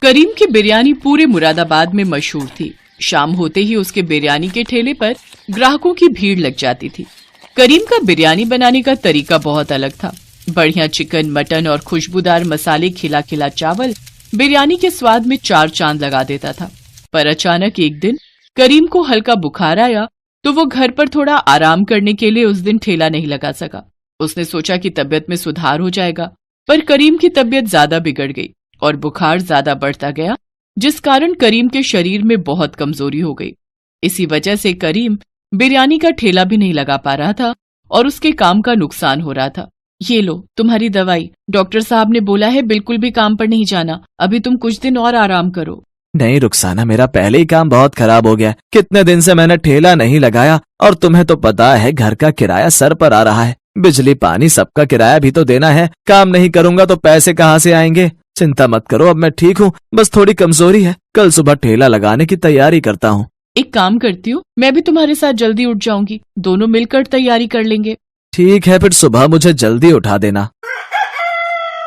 करीम की बिरयानी पूरे मुरादाबाद में मशहूर थी। शाम होते ही उसके बिरयानी के ठेले पर ग्राहकों की भीड़ लग जाती थी। करीम का बिरयानी बनाने का तरीका बहुत अलग था। बढ़िया चिकन, मटन और खुशबूदार मसाले, खिला खिला चावल बिरयानी के स्वाद में चार चांद लगा देता था। पर अचानक एक दिन करीम को हल्का बुखार आया तो वो घर पर थोड़ा आराम करने के लिए उस दिन ठेला नहीं लगा सका। उसने सोचा कि तबीयत में सुधार हो जाएगा, पर करीम की तबीयत ज्यादा बिगड़ गई और बुखार ज्यादा बढ़ता गया, जिस कारण करीम के शरीर में बहुत कमजोरी हो गई। इसी वजह से करीम बिरयानी का ठेला भी नहीं लगा पा रहा था और उसके काम का नुकसान हो रहा था। ये लो तुम्हारी दवाई, डॉक्टर साहब ने बोला है बिल्कुल भी काम पर नहीं जाना, अभी तुम कुछ दिन और आराम करो। नहीं रुखसाना, मेरा पहले ही काम बहुत खराब हो गया। कितने दिन से मैंने ठेला नहीं लगाया और तुम्हें तो पता है घर का किराया सर पर आ रहा है, बिजली पानी सबका किराया भी तो देना है। काम नहीं करूंगा तो पैसे कहाँ से आएंगे? चिंता मत करो, अब मैं ठीक हूँ, बस थोड़ी कमजोरी है। कल सुबह ठेला लगाने की तैयारी करता हूँ। एक काम करती हूँ, मैं भी तुम्हारे साथ जल्दी उठ जाऊंगी, दोनों मिलकर तैयारी कर लेंगे। ठीक है, फिर सुबह मुझे जल्दी उठा देना।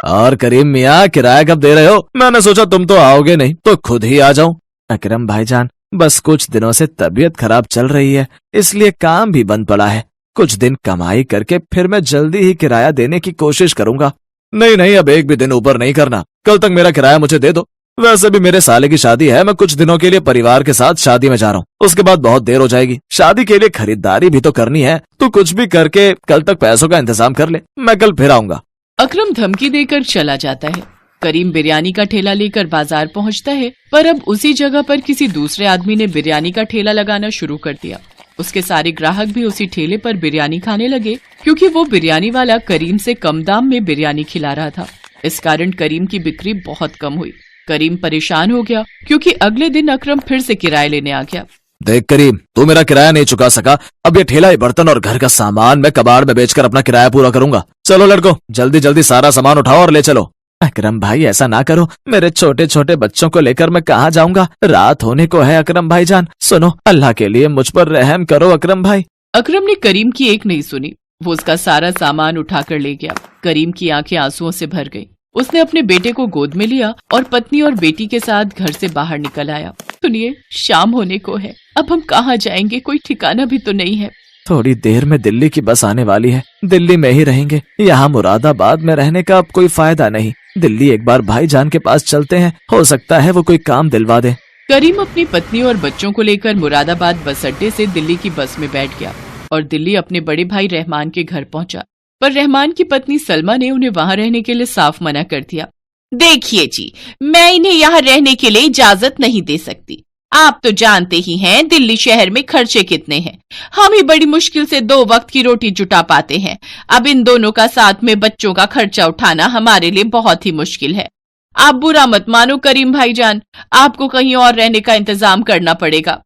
और करीम मियाँ, किराया कब दे रहे हो? मैंने सोचा तुम तो आओगे नहीं तो खुद ही आ जाऊं। अकरम भाईजान, बस कुछ दिनों से तबीयत खराब चल रही है, इसलिए काम भी बंद पड़ा है। कुछ दिन कमाई करके फिर मैं जल्दी ही किराया देने की कोशिश करूंगा। नहीं नहीं, अब एक भी दिन ऊपर नहीं करना, कल तक मेरा किराया मुझे दे दो। वैसे भी मेरे साले की शादी है, मैं कुछ दिनों के लिए परिवार के साथ शादी में जा रहा हूँ, उसके बाद बहुत देर हो जाएगी। शादी के लिए खरीदारी भी तो करनी है, तू कुछ भी करके कल तक पैसों का इंतजाम कर ले, मैं कल फिर आऊंगा। अकरम धमकी देकर चला जाता है। करीम बिरयानी का ठेला लेकर बाजार पहुंचता है, पर अब उसी जगह पर किसी दूसरे आदमी ने बिरयानी का ठेला लगाना शुरू कर दिया। उसके सारे ग्राहक भी उसी ठेले पर बिरयानी खाने लगे, क्योंकि वो बिरयानी वाला करीम से कम दाम में बिरयानी खिला रहा था। इस कारण करीम की बिक्री बहुत कम हुई। करीम परेशान हो गया, क्योंकि अगले दिन अकरम फिर से किराया लेने आ गया। देख करीम, तू मेरा किराया नहीं चुका सका, अब ये ठेला, बर्तन और घर का सामान मैं कबाड़ में बेचकर अपना किराया पूरा करूंगा। चलो लड़को, जल्दी जल्दी सारा सामान उठाओ और ले चलो। अकरम भाई, ऐसा ना करो, मेरे छोटे छोटे बच्चों को लेकर मैं कहाँ जाऊंगा? रात होने को है अकरम भाईजान, सुनो, अल्लाह के लिए मुझ पर रहम करो अकरम भाई। अकरम ने करीम की एक नहीं सुनी, वो उसका सारा सामान उठाकर ले गया। करीम की आंखें आंसुओं से भर गई। उसने अपने बेटे को गोद में लिया और पत्नी और बेटी के साथ घर से बाहर निकल आया। सुनिए, शाम होने को है, अब हम कहाँ जाएंगे? कोई ठिकाना भी तो नहीं है। थोड़ी देर में दिल्ली की बस आने वाली है, दिल्ली में ही रहेंगे। यहाँ मुरादाबाद में रहने का अब कोई फायदा नहीं। दिल्ली एक बार भाईजान के पास चलते हैं, हो सकता है वो कोई काम दिलवा दे। करीम अपनी पत्नी और बच्चों को लेकर मुरादाबाद बस अड्डे से दिल्ली की बस में बैठ गया और दिल्ली अपने बड़े भाई रहमान के घर पहुंचा। पर रहमान की पत्नी सलमा ने उन्हें वहां रहने के लिए साफ मना कर दिया। देखिए जी, मैं इन्हें यहाँ रहने के लिए इजाजत नहीं दे सकती। आप तो जानते ही हैं दिल्ली शहर में खर्चे कितने हैं। हम ही बड़ी मुश्किल से 2 वक्त की रोटी जुटा पाते हैं। अब इन दोनों का साथ में बच्चों का खर्चा उठाना हमारे लिए बहुत ही मुश्किल है। आप बुरा मत मानो करीम भाईजान, आपको कहीं और रहने का इंतजाम करना पड़ेगा।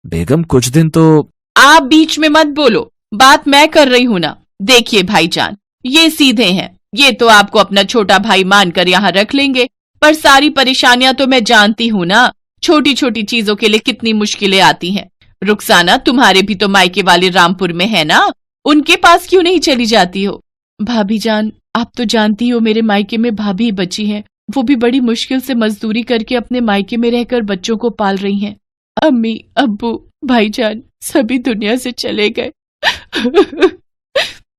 बेगम, कुछ दिन तो। आप बीच में मत बोलो, बात मैं कर रही हूँ ना। देखिए भाईजान, ये सीधे हैं, ये तो आपको अपना छोटा भाई मानकर यहाँ रख लेंगे, पर सारी परेशानियां तो मैं जानती हूँ ना। छोटी छोटी चीजों के लिए कितनी मुश्किलें आती हैं। रुखसाना, तुम्हारे भी तो मायके वाले रामपुर में है ना, उनके पास क्यों नहीं चली जाती हो? भाभी जान, आप तो जानती हो मेरे मायके में भाभी बची हैं, वो भी बड़ी मुश्किल से मजदूरी करके अपने मायके में रहकर बच्चों को पाल रही हैं। अम्मी, अब्बू, भाईजान सभी दुनिया से चले गए।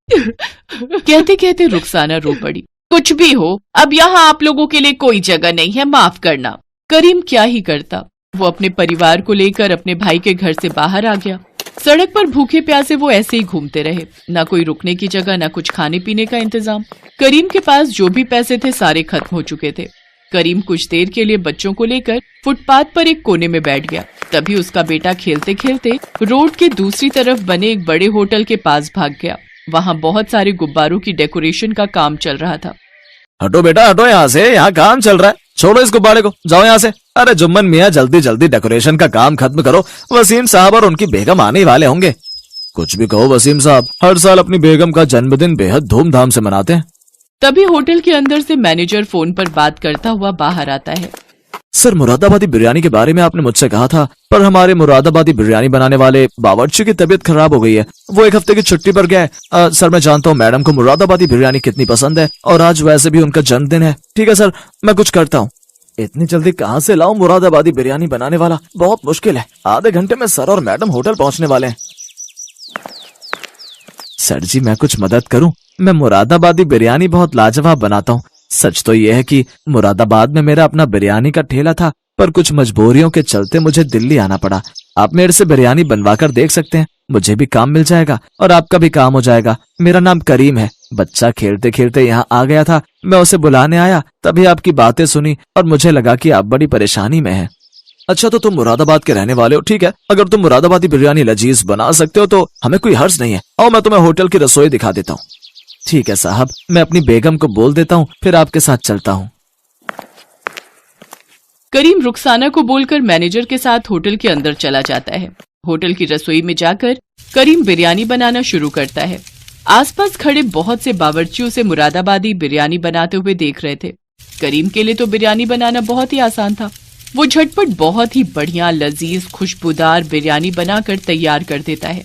कहते कहते रुखसाना रो पड़ी। कुछ भी हो, अब यहाँ आप लोगों के लिए कोई जगह नहीं है, माफ करना। करीम क्या ही करता, वो अपने परिवार को लेकर अपने भाई के घर से बाहर आ गया। सड़क पर भूखे प्यासे वो ऐसे ही घूमते रहे, ना कोई रुकने की जगह, ना कुछ खाने पीने का इंतजाम। करीम के पास जो भी पैसे थे सारे खत्म हो चुके थे। करीम कुछ देर के लिए बच्चों को लेकर फुटपाथ पर एक कोने में बैठ गया। तभी उसका बेटा खेलते खेलते रोड के दूसरी तरफ बने एक बड़े होटल के पास भाग गया। वहाँ बहुत सारे गुब्बारों की डेकोरेशन का काम चल रहा था। हटो बेटा, हटो यहाँ से, यहाँ काम चल रहा है, छोड़ो इस गुब्बारे को, जाओ यहाँ से। अरे जुम्मन मियाँ, जल्दी जल्दी डेकोरेशन का काम खत्म करो, वसीम साहब और उनकी बेगम आने वाले होंगे। कुछ भी कहो वसीम साहब, हर साल अपनी बेगम का जन्मदिन बेहद धूमधाम से मनाते हैं। तभी होटल के अंदर से मैनेजर फोन पर बात करता हुआ बाहर आता है। सर, मुरादाबादी बिरयानी के बारे में आपने मुझसे कहा था, पर हमारे मुरादाबादी बिरयानी बनाने वाले बावर्ची की तबीयत खराब हो गई है, वो 1 हफ्ते की छुट्टी पर गया है। सर, मैं जानता हूँ मैडम को मुरादाबादी बिरयानी कितनी पसंद है और आज वैसे भी उनका जन्मदिन है। ठीक है सर, मैं कुछ करता हूँ। इतनी जल्दी कहाँ से लाऊं मुरादाबादी बिरयानी बनाने वाला? बहुत मुश्किल है। आधे घंटे में सर और मैडम होटल पहुंचने वाले हैं। सर जी, मैं कुछ मदद करूं? मैं मुरादाबादी बिरयानी बहुत लाजवाब बनाता हूं। सच तो यह है कि मुरादाबाद में मेरा अपना बिरयानी का ठेला था, पर कुछ मजबूरियों के चलते मुझे दिल्ली आना पड़ा। आप मेरे से बिरयानी बनवा कर देख सकते हैं। मुझे भी काम मिल जाएगा और आपका भी काम हो जाएगा। मेरा नाम करीम है। बच्चा खेलते खेलते यहाँ आ गया था, मैं उसे बुलाने आया, तभी आपकी बातें सुनी और मुझे लगा कि आप बड़ी परेशानी में हैं। अच्छा, तो तुम मुरादाबाद के रहने वाले हो? ठीक है, अगर तुम मुरादाबादी बिरयानी लजीज बना सकते हो तो हमें कोई हर्ज नहीं है। और मैं तुम्हें होटल की रसोई दिखा देता हूँ। ठीक है साहब, मैं अपनी बेगम को बोल देता हूँ, फिर आपके साथ चलता हूँ। करीम रुखसाना को बोलकर मैनेजर के साथ होटल के अंदर चला जाता है। होटल की रसोई में जाकर करीम बिरयानी बनाना शुरू करता है। आसपास खड़े बहुत से बावर्ची उसे मुरादाबादी बिरयानी बनाते हुए देख रहे थे। करीम के लिए तो बिरयानी बनाना बहुत ही आसान था। वो झटपट बहुत ही बढ़िया, लजीज, खुशबूदार बिरयानी बनाकर तैयार कर देता है।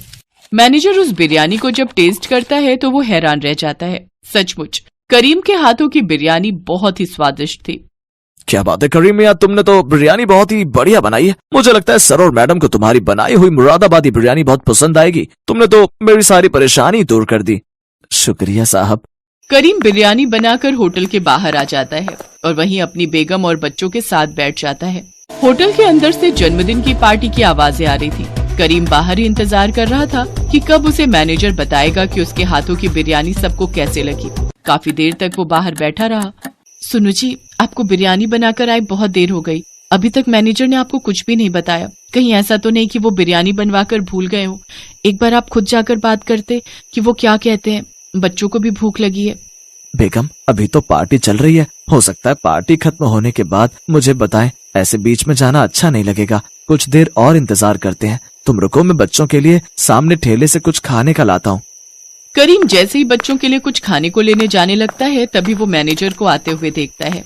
मैनेजर उस बिरयानी को जब टेस्ट करता है तो वो हैरान रह जाता है। सचमुच करीम के हाथों की बिरयानी बहुत ही स्वादिष्ट थी। क्या बात है करीम मियां, तुमने तो बिरयानी बहुत ही बढ़िया बनाई है। मुझे लगता है सर और मैडम को तुम्हारी बनाई हुई मुरादाबादी बिरयानी बहुत पसंद आएगी। तुमने तो मेरी सारी परेशानी दूर कर दी। शुक्रिया साहब। करीम बिरयानी बनाकर होटल के बाहर आ जाता है और वहीं अपनी बेगम और बच्चों के साथ बैठ जाता है। होटल के अंदर से जन्मदिन की पार्टी की आवाजें आ रही थी। करीम बाहर ही इंतजार कर रहा था कि कब उसे मैनेजर बताएगा कि उसके हाथों की बिरयानी सबको कैसे लगी। काफी देर तक वो बाहर बैठा रहा। सुनो जी, आपको बिरयानी बनाकर आए बहुत देर हो गई। अभी तक मैनेजर ने आपको कुछ भी नहीं बताया। कहीं ऐसा तो नहीं कि वो बिरयानी बनवाकर भूल गए हो? एक बार आप खुद जाकर बात करते कि वो क्या कहते हैं। बच्चों को भी भूख लगी है। बेगम, अभी तो पार्टी चल रही है। हो सकता है पार्टी खत्म होने के बाद मुझे बताएं। ऐसे बीच में जाना अच्छा नहीं लगेगा। कुछ देर और इंतजार करते हैं। तुम रुको, मैं बच्चों के लिए सामने ठेले से कुछ खाने का लाता हूँ। करीम जैसे ही बच्चों के लिए कुछ खाने को लेने जाने लगता है, तभी वो मैनेजर को आते हुए देखता है।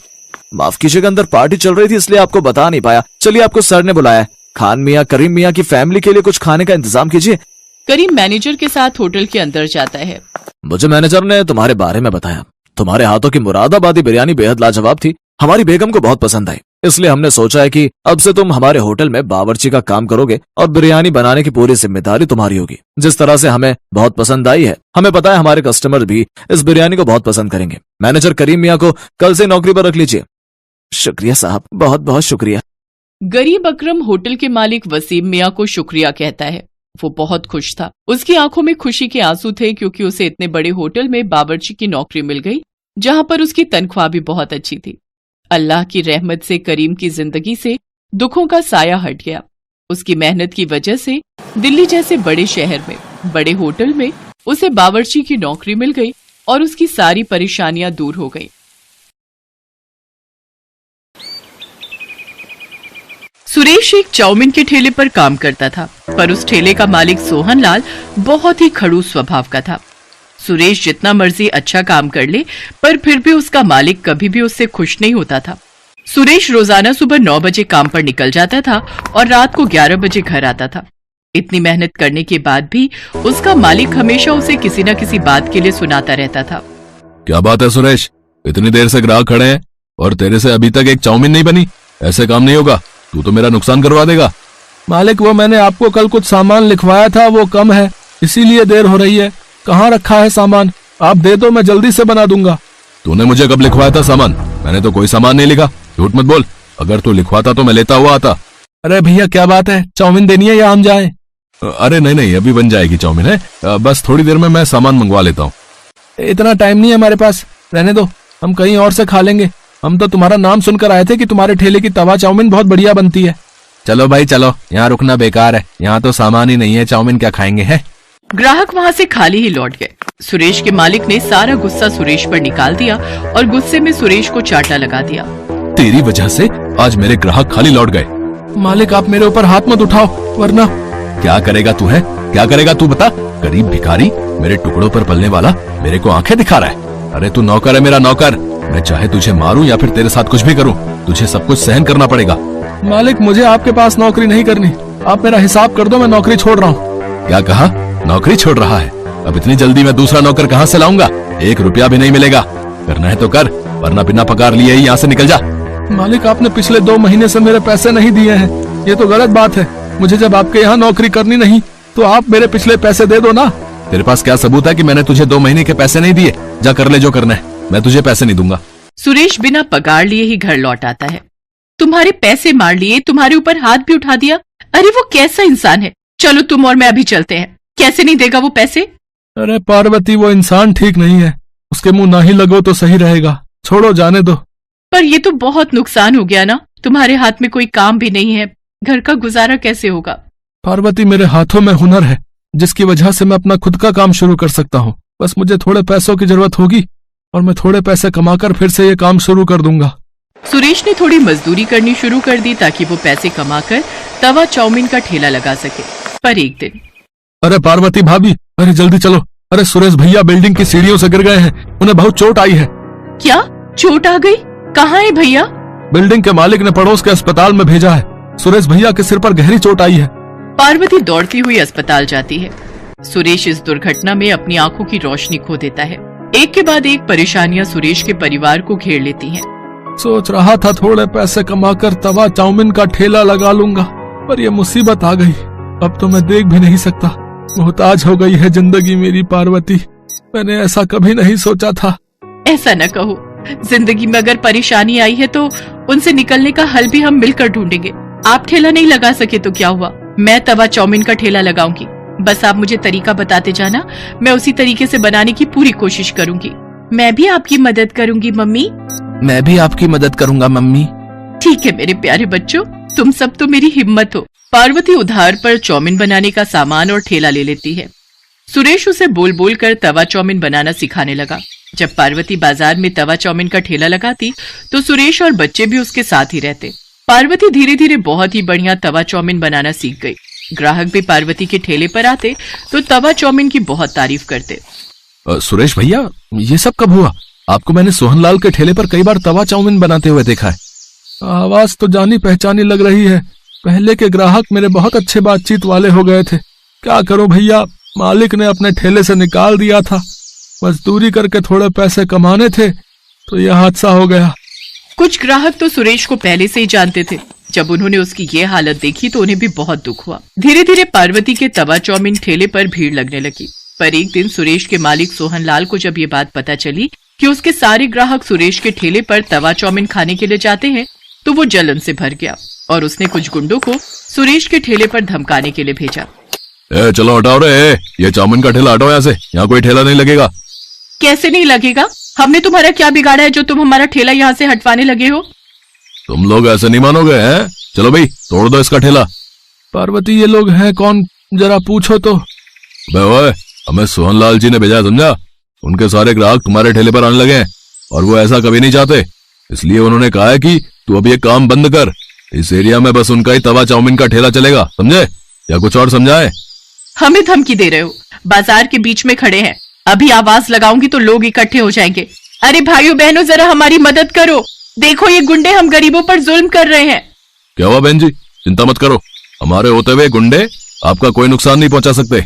माफ कीजिएगा, अंदर पार्टी चल रही थी इसलिए आपको बता नहीं पाया। चलिए, आपको सर ने बुलाया है। खान मियाँ, करीम मियाँ की फैमिली के लिए कुछ खाने का इंतजाम कीजिए। करीम मैनेजर के साथ होटल के अंदर जाता है। मुझे मैनेजर ने तुम्हारे बारे में बताया। तुम्हारे हाथों की मुरादाबादी बिरयानी बेहद लाजवाब थी। हमारी बेगम को बहुत पसंद आई, इसलिए हमने सोचा है कि अब से तुम हमारे होटल में बावर्ची का काम करोगे और बिरयानी बनाने की पूरी जिम्मेदारी तुम्हारी होगी। जिस तरह से हमें बहुत पसंद आई है, हमें पता है हमारे कस्टमर भी इस बिरयानी को बहुत पसंद करेंगे। मैनेजर करीम मियाँ को कल से नौकरी पर रख लीजिए। शुक्रिया साहब, बहुत बहुत शुक्रिया। गरीब अकरम होटल के मालिक वसीम मियाँ को शुक्रिया कहता है। वो बहुत खुश था। उसकी आंखों में खुशी के आंसू थे, क्योंकि उसे इतने बड़े होटल में बावर्ची की नौकरी मिल गई, जहां पर उसकी तनख्वाह भी बहुत अच्छी थी। अल्लाह की रहमत से करीम की जिंदगी से दुखों का साया हट गया। उसकी मेहनत की वजह से दिल्ली जैसे बड़े शहर में, बड़े होटल में उसे बावर्ची की नौकरी मिल गई और उसकी सारी परेशानियां दूर हो गई। सुरेश एक चाउमीन के ठेले पर काम करता था, पर उस ठेले का मालिक सोहनलाल बहुत ही खड़ूस स्वभाव का था। सुरेश जितना मर्जी अच्छा काम कर ले, पर फिर भी उसका मालिक कभी भी उससे खुश नहीं होता था। सुरेश रोजाना सुबह 9 बजे काम पर निकल जाता था और रात को 11 बजे घर आता था। इतनी मेहनत करने के बाद भी उसका मालिक हमेशा उसे किसी न किसी बात के लिए सुनाता रहता था। क्या बात है सुरेश, इतनी देर से ग्राहक खड़े हैं और तेरे से अभी तक एक चाउमीन नहीं बनी? ऐसे काम नहीं होगा, तू तो मेरा नुकसान करवा देगा। मालिक, वो मैंने आपको कल कुछ सामान लिखवाया था, वो कम है, इसीलिए देर हो रही है। कहाँ रखा है सामान? आप दे दो, मैं जल्दी से बना दूंगा। तूने मुझे कब लिखवाया था सामान? मैंने तो कोई सामान नहीं लिखा। झूठ मत बोल, अगर तू लिखवाता तो मैं लेता हुआ आता। अरे भैया, क्या बात है, चाउमीन देनी है या हम जाएं? अरे नहीं नहीं, अभी बन जाएगी चाउमीन है, बस थोड़ी देर में मैं सामान मंगवा लेता हूँ। इतना टाइम नहीं है हमारे पास, रहने दो, हम कहीं और से खा लेंगे। हम तो तुम्हारा नाम सुनकर आए थे कि तुम्हारे ठेले की तवा चाउमीन बहुत बढ़िया बनती है। चलो भाई चलो, यहाँ रुकना बेकार है, यहाँ तो सामान ही नहीं है, चाउमीन क्या खाएंगे है। ग्राहक वहाँ से खाली ही लौट गए। सुरेश के मालिक ने सारा गुस्सा सुरेश पर निकाल दिया और गुस्से में सुरेश को चाटा लगा दिया। तेरी वजह से आज मेरे ग्राहक खाली लौट गए। मालिक, आप मेरे ऊपर हाथ मत उठाओ, वरना। क्या करेगा तू है, क्या करेगा तू बता? गरीब भिखारी, मेरे टुकड़ों पर पलने वाला, मेरे को आंखें दिखा रहा है। अरे तू नौकर है, मेरा नौकर। मैं चाहे तुझे मारूं या फिर तेरे साथ कुछ भी करूं, तुझे सब कुछ सहन करना पड़ेगा। मालिक, मुझे आपके पास नौकरी नहीं करनी, आप मेरा हिसाब कर दो, मैं नौकरी छोड़ रहा हूँ। क्या कहा? नौकरी छोड़ रहा है? अब इतनी जल्दी मैं दूसरा नौकर कहाँ से लाऊंगा? 1 रुपया भी नहीं मिलेगा। करना है तो कर, वरना बिना पगार लिए ही यहाँ से निकल जा। मालिक, आपने पिछले 2 महीने से मेरे पैसे नहीं दिए हैं। ये तो गलत बात है। मुझे जब आपके यहाँ नौकरी करनी नहीं तो आप मेरे पिछले पैसे दे दो ना। तेरे पास क्या सबूत है कि मैंने तुझे 2 महीने के पैसे नहीं दिए? जा कर ले जो करना है, मैं तुझे पैसे नहीं दूंगा। सुरेश बिना पगार लिए ही घर लौट आता है। तुम्हारे पैसे मार लिए, तुम्हारे ऊपर हाथ भी उठा दिया। अरे वो कैसा इंसान है। चलो तुम और मैं अभी चलते हैं। कैसे नहीं देगा वो पैसे? अरे पार्वती, वो इंसान ठीक नहीं है। उसके मुंह ना ही लगो तो सही रहेगा। छोड़ो, जाने दो। पर ये तो बहुत नुकसान हो गया ना। तुम्हारे हाथ में कोई काम भी नहीं है, घर का गुजारा कैसे होगा? पार्वती, मेरे हाथों में हुनर है जिसकी वजह से मैं अपना खुद का काम शुरू कर सकता हूँ। बस मुझे थोड़े पैसों की जरूरत होगी और मैं थोड़े पैसे कमाकर फिर से ये काम शुरू कर दूंगा। सुरेश ने थोड़ी मजदूरी करनी शुरू कर दी ताकि वो पैसे कमाकर तवा चाउमीन का ठेला लगा सके। पर एक दिन, अरे पार्वती भाभी, अरे जल्दी चलो। अरे सुरेश भैया बिल्डिंग की सीढ़ियों से गिर गए हैं। उन्हें बहुत चोट आई है। क्या चोट आ गई? कहाँ है भैया? बिल्डिंग के मालिक ने पड़ोस के अस्पताल में भेजा है। सुरेश भैया के सिर पर गहरी चोट आई है। पार्वती दौड़ती हुई अस्पताल जाती है। सुरेश इस दुर्घटना में अपनी आंखों की रोशनी खो देता है। एक के बाद एक परेशानियां सुरेश के परिवार को घेर लेती हैं। सोच रहा था थोड़े पैसे कमाकर तवा चाउमीन का ठेला लगा लूंगा, पर यह मुसीबत आ गई। अब तो मैं देख भी नहीं सकता। मोहताज हो गई है जिंदगी मेरी पार्वती। मैंने ऐसा कभी नहीं सोचा था। ऐसा न कहो। जिंदगी में अगर परेशानी आई है तो उनसे निकलने का हल भी हम मिलकर ढूंढेंगे। आप ठेला नहीं लगा सके तो क्या हुआ, मैं तवा चाउमीन का ठेला लगाऊंगी। बस आप मुझे तरीका बताते जाना, मैं उसी तरीके से बनाने की पूरी कोशिश करूंगी। मैं भी आपकी मदद करूंगी मम्मी। मैं भी आपकी मदद करूंगा मम्मी। ठीक है मेरे प्यारे बच्चों, तुम सब तो मेरी हिम्मत हो। पार्वती उधार पर चाउमीन बनाने का सामान और ठेला ले लेती है। सुरेश उसे बोल बोल कर तवा चाउमीन बनाना सिखाने लगा। जब पार्वती बाजार में तवा चाउमीन का ठेला लगाती तो सुरेश और बच्चे भी उसके साथ ही रहते। पार्वती धीरे धीरे बहुत ही बढ़िया तवा चाउमीन बनाना सीख गई। ग्राहक भी पार्वती के ठेले पर आते तो तवा चाउमीन की बहुत तारीफ करते। सुरेश भैया, ये सब कब हुआ? आपको मैंने सोहनलाल के ठेले पर कई बार तवा चाउमीन बनाते हुए देखा है। आवाज तो जानी पहचानी लग रही है। पहले के ग्राहक मेरे बहुत अच्छे बातचीत वाले हो गए थे। क्या करूं भैया, मालिक ने अपने ठेले से निकाल दिया था। मजदूरी करके थोड़े पैसे कमाने थे तो यह हादसा हो गया। कुछ ग्राहक तो सुरेश को पहले से ही जानते थे। जब उन्होंने उसकी ये हालत देखी तो उन्हें भी बहुत दुख हुआ। धीरे धीरे पार्वती के तवा चाउमीन ठेले पर भीड़ लगने लगी। पर एक दिन सुरेश के मालिक सोहनलाल को जब ये बात पता चली कि उसके सारे ग्राहक सुरेश के ठेले पर तवा चाउमीन खाने के लिए जाते हैं तो वो जलन से भर गया और उसने कुछ गुंडों को सुरेश के ठेले पर धमकाने के लिए भेजा। चलो हटाओ रे, ये चाउमीन का ठेला हटाओ यहाँ से। यहाँ कोई ठेला नहीं लगेगा। कैसे नहीं लगेगा? हमने तुम्हारा क्या बिगाड़ा है जो तुम हमारा ठेला यहाँ से हटवाने लगे हो? तुम लोग ऐसे नहीं मानोगे हैं? चलो भाई तोड़ दो इसका ठेला। पार्वती, ये लोग हैं कौन, जरा पूछो तो। ओए, हमें सोहनलाल जी ने भेजा, समझा? उनके सारे ग्राहक तुम्हारे ठेले पर आने लगे हैं और वो ऐसा कभी नहीं चाहते। इसलिए उन्होंने कहा है कि तू अब ये काम बंद कर। इस एरिया में बस उनका ही तवा चाउमीन का ठेला चलेगा, समझे? या कुछ और समझाए? हमें धमकी दे रहे हो? बाजार के बीच में खड़े हैं, अभी आवाज लगाऊंगी तो लोग इकट्ठे हो जाएंगे। अरे भाइयों बहनों, जरा हमारी मदद करो। देखो ये गुंडे हम गरीबों पर जुल्म कर रहे हैं। क्या हुआ बहन जी? चिंता मत करो, हमारे होते हुए गुंडे आपका कोई नुकसान नहीं पहुंचा सकते।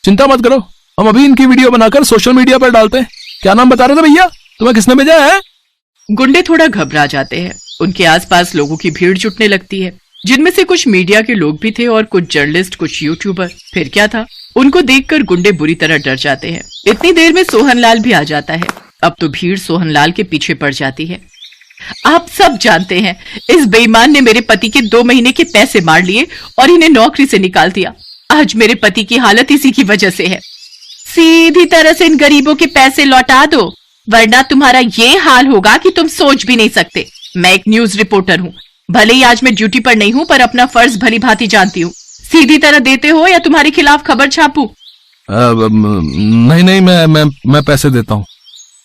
चिंता मत करो, हम अभी इनकी वीडियो बनाकर सोशल मीडिया पर डालते हैं। क्या नाम बता रहे थे भैया? तुम्हें किसने भेजा है? गुंडे थोड़ा घबरा जाते हैं। उनके आसपास लोगों की भीड़ जुटने लगती है, जिनमें से कुछ मीडिया के लोग भी थे और कुछ जर्नलिस्ट, कुछ यूट्यूबर। फिर क्या था, उनको देखकर गुंडे बुरी तरह डर जाते हैं। इतनी देर में सोहनलाल भी आ जाता है। अब तो भीड़ सोहनलाल के पीछे पड़ जाती है। आप सब जानते हैं इस बेईमान ने मेरे पति के 2 महीने के पैसे मार लिए और इन्हें नौकरी से निकाल दिया। आज मेरे पति की हालत इसी की वजह से है। सीधी तरह से इन गरीबों के पैसे लौटा दो, वरना तुम्हारा ये हाल होगा कि तुम सोच भी नहीं सकते। मैं एक न्यूज रिपोर्टर हूँ, भले ही आज मैं ड्यूटी पर नहीं हूँ, पर अपना फर्ज भली भांति जानती हूँ। सीधी तरह देते हो या तुम्हारे खिलाफ खबर छापूं? नहीं, मैं पैसे देता हूँ।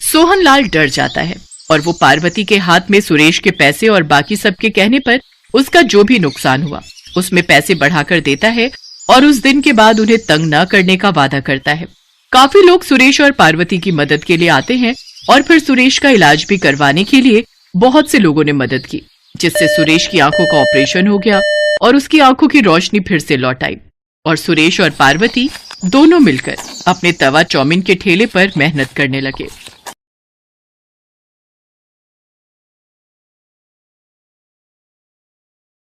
सोहनलाल डर जाता है और वो पार्वती के हाथ में सुरेश के पैसे और बाकी सबके कहने पर उसका जो भी नुकसान हुआ उसमें पैसे बढ़ाकर देता है और उस दिन के बाद उन्हें तंग न करने का वादा करता है। काफी लोग सुरेश और पार्वती की मदद के लिए आते हैं और फिर सुरेश का इलाज भी करवाने के लिए बहुत से लोगों ने मदद की, जिससे सुरेश की आंखों का ऑपरेशन हो गया और उसकी आंखों की रोशनी फिर से लौट आई और सुरेश और पार्वती दोनों मिलकर अपने तवा चाउमीन के ठेले पर मेहनत करने लगे।